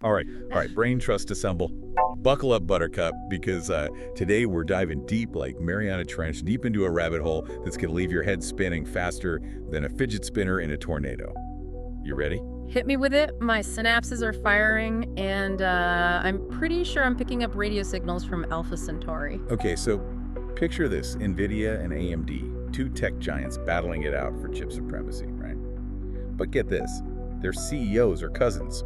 All right, brain trust assemble. Buckle up, Buttercup, because today we're diving deep like Mariana Trench, deep into a rabbit hole that's going to leave your head spinning faster than a fidget spinner in a tornado. You ready? Hit me with it. My synapses are firing, and I'm pretty sure I'm picking up radio signals from Alpha Centauri. Okay, so picture this, Nvidia and AMD, two tech giants battling it out for chip supremacy, right? But get this, their CEOs are cousins.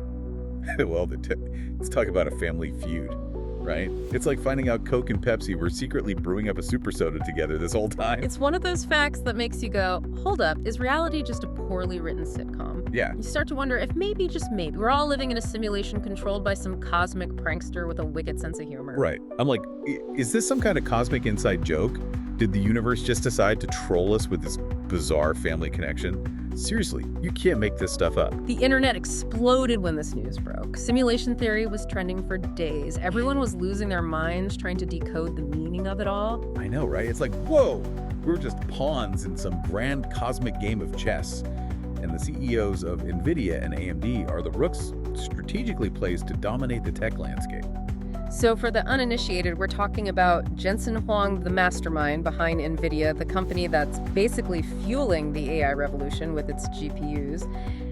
Well, let's talk about a family feud, right? It's like finding out Coke and Pepsi were secretly brewing up a super soda together this whole time. It's one of those facts that makes you go, hold up, is reality just a poorly written sitcom? Yeah. You start to wonder if maybe, just maybe, we're all living in a simulation controlled by some cosmic prankster with a wicked sense of humor. Right. I'm like, is this some kind of cosmic inside joke? Did the universe just decide to troll us with this bizarre family connection? Seriously, you can't make this stuff up. The internet exploded when this news broke. Simulation theory was trending for days. Everyone was losing their minds trying to decode the meaning of it all. I know, right? It's like, whoa, we're just pawns in some grand cosmic game of chess. And the CEOs of Nvidia and AMD are the rooks strategically placed to dominate the tech landscape. So for the uninitiated, we're talking about Jensen Huang, the mastermind behind Nvidia, the company that's basically fueling the AI revolution with its GPUs.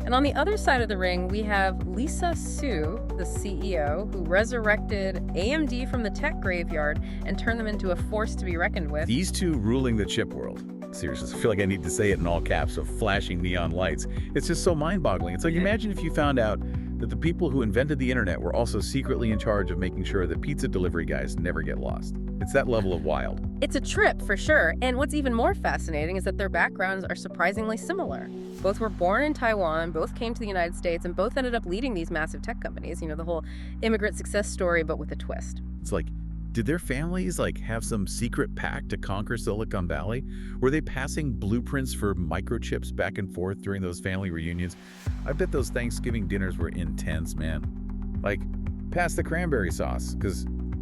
And on the other side of the ring, we have Lisa Su, the CEO, who resurrected AMD from the tech graveyard and turned them into a force to be reckoned with. These two ruling the chip world. Seriously, I feel like I need to say it in all caps of flashing neon lights. It's just so mind-boggling. It's like, imagine if you found out that the people who invented the internet were also secretly in charge of making sure that pizza delivery guys never get lost. It's that level of wild. It's a trip, for sure. And what's even more fascinating is that their backgrounds are surprisingly similar. Both were born in Taiwan, both came to the United States, and both ended up leading these massive tech companies. You know, the whole immigrant success story, but with a twist. It's like, did their families have some secret pact to conquer Silicon Valley? Were they passing blueprints for microchips back and forth during those family reunions? I bet those Thanksgiving dinners were intense, man. Like, pass the cranberry sauce,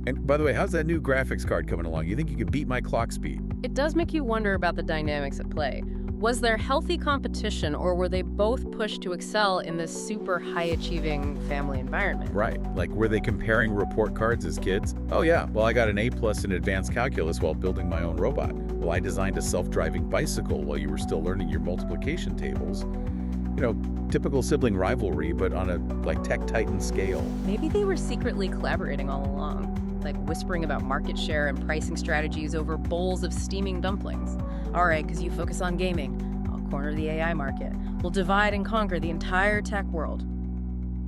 and by the way, how's that new graphics card coming along? You think you could beat my clock speed? It does make you wonder about the dynamics at play. Was there healthy competition, or were they both pushed to excel in this super high-achieving family environment? Right. Like, were they comparing report cards as kids? Oh yeah, well, I got an A+ in advanced calculus while building my own robot. Well, I designed a self-driving bicycle while you were still learning your multiplication tables. You know, typical sibling rivalry, but on a, tech titan scale. Maybe they were secretly collaborating all along, like whispering about market share and pricing strategies over bowls of steaming dumplings. All right, because you focus on gaming, I'll corner the AI market. We'll divide and conquer the entire tech world.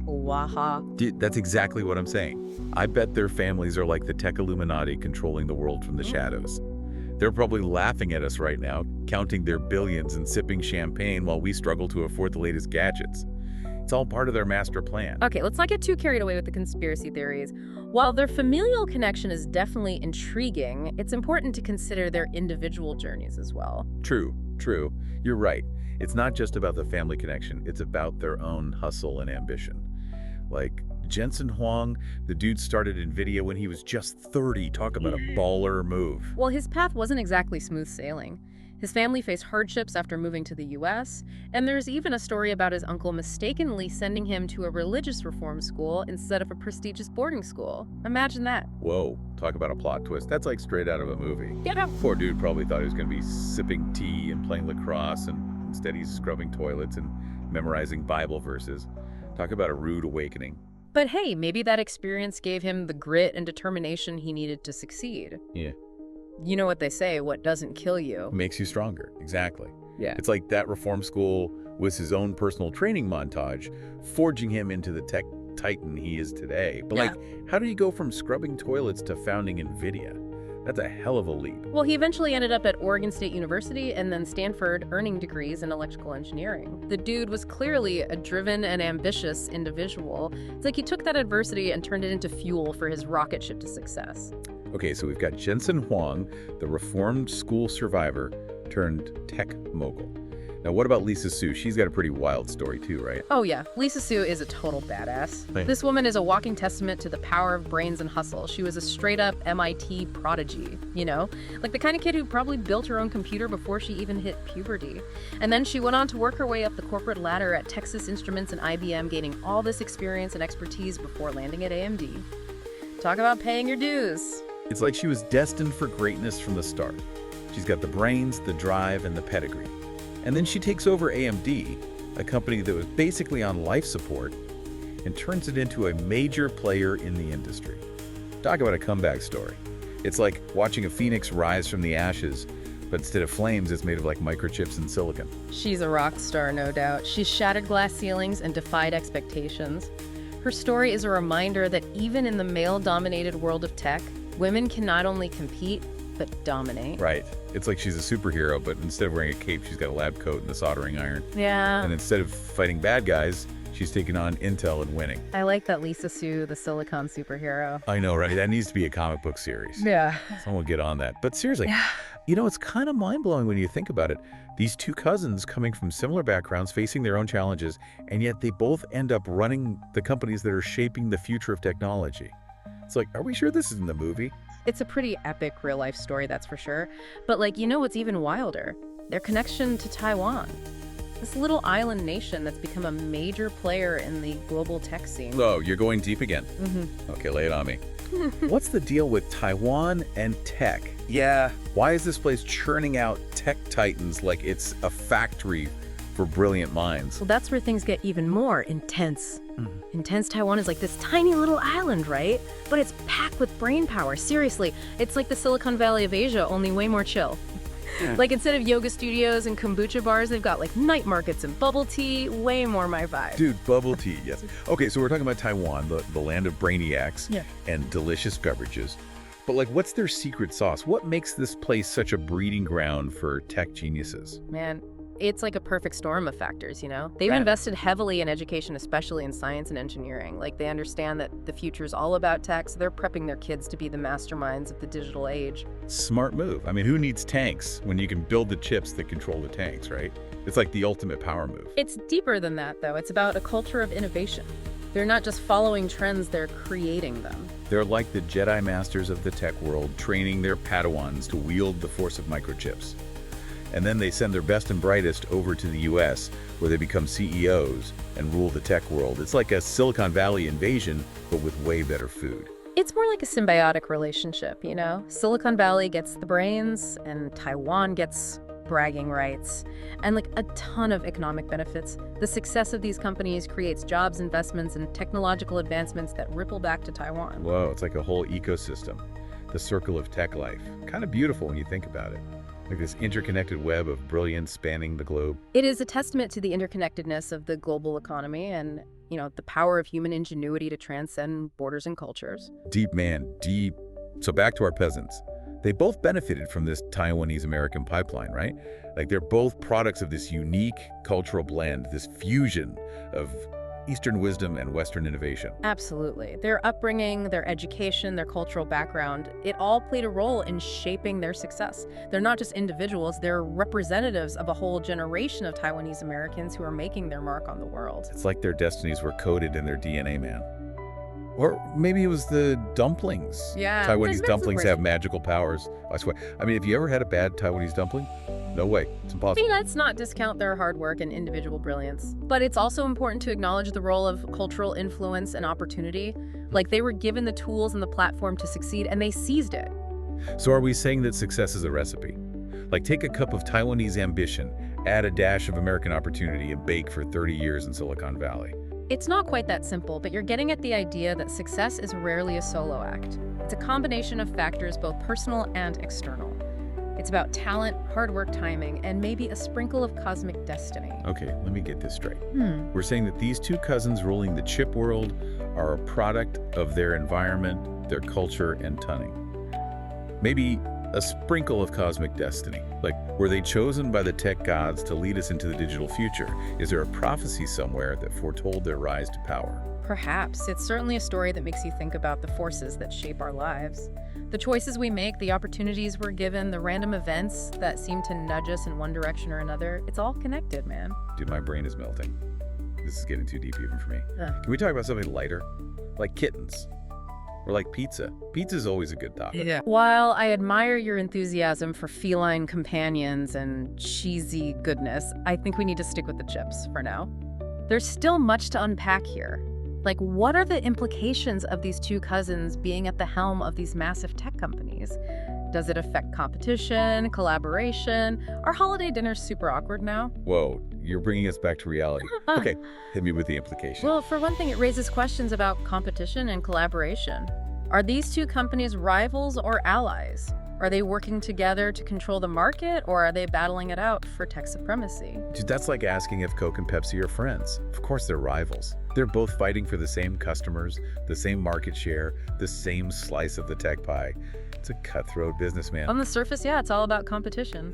Waha. Dude, that's exactly what I'm saying. I bet their families are like the tech Illuminati controlling the world from the shadows. They're probably laughing at us right now, counting their billions and sipping champagne while we struggle to afford the latest gadgets. It's all part of their master plan. Okay, let's not get too carried away with the conspiracy theories. While their familial connection is definitely intriguing, it's important to consider their individual journeys as well. True. You're right. It's not just about the family connection, it's about their own hustle and ambition. Like Jensen Huang, the dude started Nvidia when he was just 30. Talk about a baller move. Well, his path wasn't exactly smooth sailing. His family faced hardships after moving to the US, and there's even a story about his uncle mistakenly sending him to a religious reform school instead of a prestigious boarding school. Imagine that. Whoa, talk about a plot twist. That's like straight out of a movie. Yeah. Poor dude probably thought he was going to be sipping tea and playing lacrosse, and instead he's scrubbing toilets and memorizing Bible verses. Talk about a rude awakening. But hey, maybe that experience gave him the grit and determination he needed to succeed. Yeah. You know what they say, what doesn't kill you Makes you stronger. Exactly. Yeah. It's like that reform school was his own personal training montage, forging him into the tech titan he is today. But how did he go from scrubbing toilets to founding Nvidia? That's a hell of a leap. Well, he eventually ended up at Oregon State University and then Stanford, earning degrees in electrical engineering. The dude was clearly a driven and ambitious individual. It's like he took that adversity and turned it into fuel for his rocket ship to success. Okay, so we've got Jensen Huang, the reformed school survivor turned tech mogul. Now, what about Lisa Su? She's got a pretty wild story too, right? Oh yeah, Lisa Su is a total badass. Right. This woman is a walking testament to the power of brains and hustle. She was a straight-up MIT prodigy, you know? Like the kind of kid who probably built her own computer before she even hit puberty. And then she went on to work her way up the corporate ladder at Texas Instruments and IBM, gaining all this experience and expertise before landing at AMD. Talk about paying your dues. It's like she was destined for greatness from the start. She's got the brains, the drive, and the pedigree. And then she takes over AMD, a company that was basically on life support, and turns it into a major player in the industry. Talk about a comeback story. It's like watching a phoenix rise from the ashes, but instead of flames, it's made of like microchips and silicon. She's a rock star, no doubt. She's shattered glass ceilings and defied expectations. Her story is a reminder that even in the male-dominated world of tech, women can not only compete, but dominate. Right. It's like she's a superhero, but instead of wearing a cape, she's got a lab coat and a soldering iron. Yeah. And instead of fighting bad guys, she's taking on Intel and winning. I like that Lisa Su, the silicon superhero. I know, right? That needs to be a comic book series. Yeah. Someone get on that. But seriously, you know, it's kind of mind-blowing when you think about it. These two cousins coming from similar backgrounds, facing their own challenges, and yet they both end up running the companies that are shaping the future of technology. It's like, are we sure this isn't a movie? It's a pretty epic real-life story, that's for sure. But like, you know what's even wilder? Their connection to Taiwan. This little island nation that's become a major player in the global tech scene. Oh, you're going deep again. Okay, lay it on me. What's the deal with Taiwan and tech? Yeah. Why is this place churning out tech titans like it's a factory for brilliant minds? Well, that's where things get even more intense. Intense Taiwan is like this tiny little island, right? But it's packed with brain power. Seriously, it's like the Silicon Valley of Asia, only way more chill. Like instead of yoga studios and kombucha bars, they've got like night markets and bubble tea. Way more my vibe. Dude, bubble tea, yes. Okay, so we're talking about Taiwan, the land of brainiacs and delicious beverages. But like, what's their secret sauce? What makes this place such a breeding ground for tech geniuses? Man, it's like a perfect storm of factors, you know? They've invested heavily in education, especially in science and engineering. Like, they understand that the future is all about tech, so they're prepping their kids to be the masterminds of the digital age. Smart move. I mean, who needs tanks when you can build the chips that control the tanks, right? It's like the ultimate power move. It's deeper than that, though. It's about a culture of innovation. They're not just following trends, they're creating them. They're like the Jedi masters of the tech world, training their Padawans to wield the force of microchips. And then they send their best and brightest over to the US, where they become CEOs and rule the tech world. It's like a Silicon Valley invasion, but with way better food. It's more like a symbiotic relationship, you know? Silicon Valley gets the brains, and Taiwan gets bragging rights, and like a ton of economic benefits. The success of these companies creates jobs, investments, and technological advancements that ripple back to Taiwan. Whoa, it's like a whole ecosystem. The circle of tech life. Kind of beautiful when you think about it. Like this interconnected web of brilliance spanning the globe. It is a testament to the interconnectedness of the global economy and, you know, the power of human ingenuity to transcend borders and cultures. Deep, man, deep. So back to our peasants. They both benefited from this Taiwanese-American pipeline, right? Like they're both products of this unique cultural blend, this fusion of Eastern wisdom and Western innovation. Absolutely. Their upbringing, their education, their cultural background, it all played a role in shaping their success. They're not just individuals, they're representatives of a whole generation of Taiwanese Americans who are making their mark on the world. It's like their destinies were coded in their DNA, man. Or maybe it was the dumplings. Yeah. Taiwanese dumplings have magical powers. I swear. I mean, have you ever had a bad Taiwanese dumpling? No way. It's impossible. Let's not discount their hard work and individual brilliance. But it's also important to acknowledge the role of cultural influence and opportunity. Like, they were given the tools and the platform to succeed, and they seized it. So are we saying that success is a recipe? Like, take a cup of Taiwanese ambition, add a dash of American opportunity, and bake for 30 years in Silicon Valley. It's not quite that simple, but you're getting at the idea that success is rarely a solo act. It's a combination of factors, both personal and external. It's about talent, hard work, timing, and maybe a sprinkle of cosmic destiny. Okay, let me get this straight. We're saying that these two cousins ruling the chip world are a product of their environment, their culture, and tunning. Maybe a sprinkle of cosmic destiny. Like, were they chosen by the tech gods to lead us into the digital future? Is there a prophecy somewhere that foretold their rise to power? Perhaps. It's certainly a story that makes you think about the forces that shape our lives. The choices we make, the opportunities we're given, the random events that seem to nudge us in one direction or another, it's all connected, man. Dude, my brain is melting. This is getting too deep even for me. Ugh. Can we talk about something lighter? Like kittens. Or like pizza. Pizza's always a good topic. Yeah. While I admire your enthusiasm for feline companions and cheesy goodness, I think we need to stick with the chips for now. There's still much to unpack here. Like, what are the implications of these two cousins being at the helm of these massive tech companies? Does it affect competition, collaboration? Are holiday dinners super awkward now? Whoa, you're bringing us back to reality. Okay, hit me with the implication. Well, for one thing, it raises questions about competition and collaboration. Are these two companies rivals or allies? Are they working together to control the market, or are they battling it out for tech supremacy? Dude, that's like asking if Coke and Pepsi are friends. Of course they're rivals. They're both fighting for the same customers, the same market share, the same slice of the tech pie. It's a cutthroat business, man. On the surface, yeah, it's all about competition.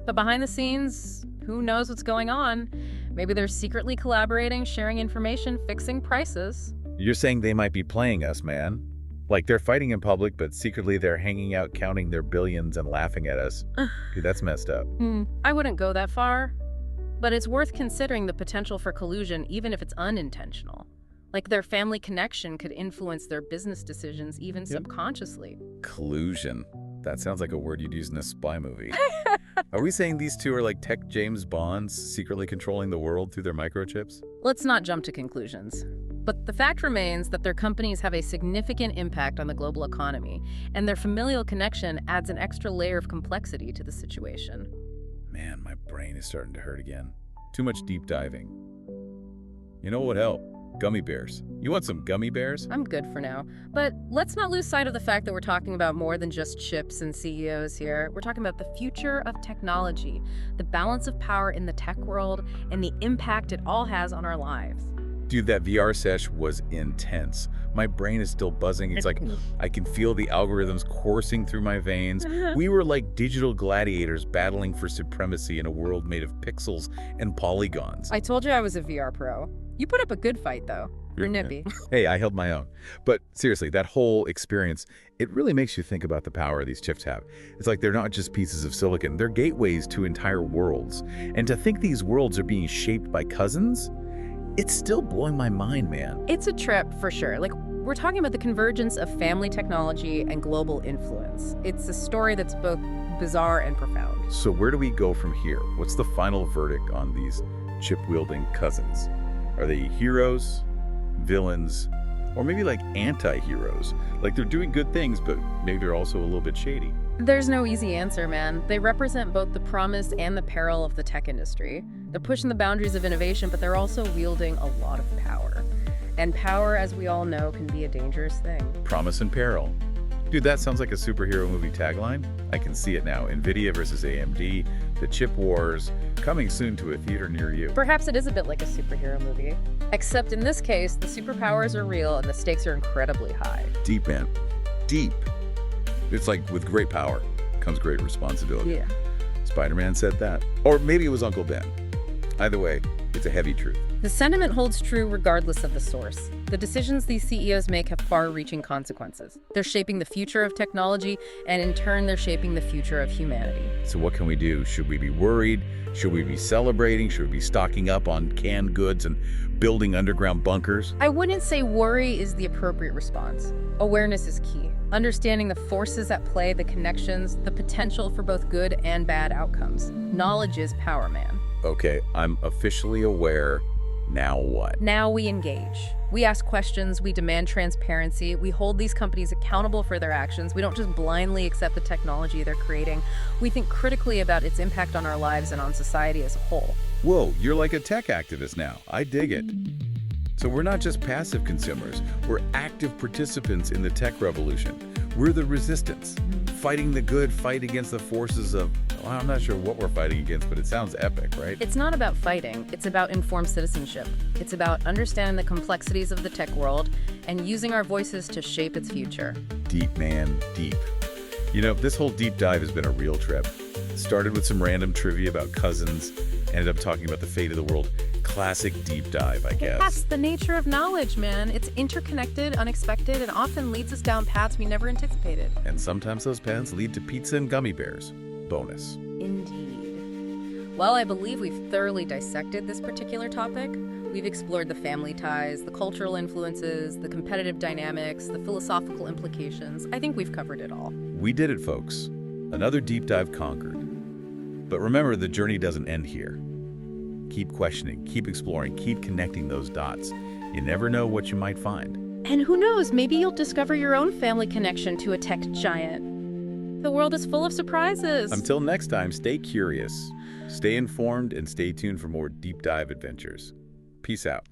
But behind the scenes, who knows what's going on? Maybe they're secretly collaborating, sharing information, fixing prices. You're saying they might be playing us, man. Like they're fighting in public, but secretly they're hanging out counting their billions and laughing at us. Dude, that's messed up. I wouldn't go that far. But it's worth considering the potential for collusion, even if it's unintentional. Like their family connection could influence their business decisions, even subconsciously. Collusion. That sounds like a word you'd use in a spy movie. Are we saying these two are like tech James Bonds, secretly controlling the world through their microchips? Let's not jump to conclusions. But the fact remains that their companies have a significant impact on the global economy, and their familial connection adds an extra layer of complexity to the situation. Man, my brain is starting to hurt again. Too much deep diving. You know what would help? Gummy bears. You want some gummy bears? I'm good for now. But let's not lose sight of the fact that we're talking about more than just chips and CEOs here. We're talking about the future of technology, the balance of power in the tech world, and the impact it all has on our lives. Dude, that VR sesh was intense. My brain is still buzzing. It's like I can feel the algorithms coursing through my veins. We were like digital gladiators battling for supremacy in a world made of pixels and polygons. I told you I was a VR pro. You put up a good fight, though. You're nippy. Hey, I held my own. But seriously, that whole experience, it really makes you think about the power these chips have. It's like they're not just pieces of silicon, they're gateways to entire worlds. And to think these worlds are being shaped by cousins, it's still blowing my mind, man. It's a trip, for sure. Like, we're talking about the convergence of family technology and global influence. It's a story that's both bizarre and profound. So where do we go from here? What's the final verdict on these chip-wielding cousins? Are they heroes, villains, or maybe like anti-heroes? Like they're doing good things, but maybe they're also a little bit shady. There's no easy answer, man. They represent both the promise and the peril of the tech industry. They're pushing the boundaries of innovation, but they're also wielding a lot of power. And power, as we all know, can be a dangerous thing. Promise and peril. Dude, that sounds like a superhero movie tagline. I can see it now. Nvidia versus AMD, the chip wars, coming soon to a theater near you. Perhaps it is a bit like a superhero movie. Except in this case, the superpowers are real and the stakes are incredibly high. Deep, man. Deep. It's like with great power comes great responsibility. Yeah. Spider-Man said that. Or maybe it was Uncle Ben. Either way, it's a heavy truth. The sentiment holds true regardless of the source. The decisions these CEOs make have far-reaching consequences. They're shaping the future of technology, and in turn, they're shaping the future of humanity. So what can we do? Should we be worried? Should we be celebrating? Should we be stocking up on canned goods and building underground bunkers? I wouldn't say worry is the appropriate response. Awareness is key. Understanding the forces at play, the connections, the potential for both good and bad outcomes. Knowledge is power, man. Okay, I'm officially aware. Now what? Now we engage. We ask questions, we demand transparency, we hold these companies accountable for their actions. We don't just blindly accept the technology they're creating. We think critically about its impact on our lives and on society as a whole. Whoa, you're like a tech activist now. I dig it. So we're not just passive consumers, we're active participants in the tech revolution. We're the resistance, fighting the good fight against the forces of, well, I'm not sure what we're fighting against, but it sounds epic, right? It's not about fighting, it's about informed citizenship. It's about understanding the complexities of the tech world and using our voices to shape its future. Deep, man, deep. You know, this whole deep dive has been a real trip. Started with some random trivia about cousins, ended up talking about the fate of the world. classic deep dive, I guess. That's the nature of knowledge, man. It's interconnected, unexpected, and often leads us down paths we never anticipated. And sometimes those paths lead to pizza and gummy bears. Bonus. Indeed. Well, I believe we've thoroughly dissected this particular topic. We've explored the family ties, the cultural influences, the competitive dynamics, the philosophical implications. I think we've covered it all. We did it, folks. Another deep dive conquered. But remember, the journey doesn't end here. Keep questioning, keep exploring, keep connecting those dots. You never know what you might find. And who knows, maybe you'll discover your own family connection to a tech giant. The world is full of surprises. Until next time, stay curious, stay informed, and stay tuned for more deep dive adventures. Peace out.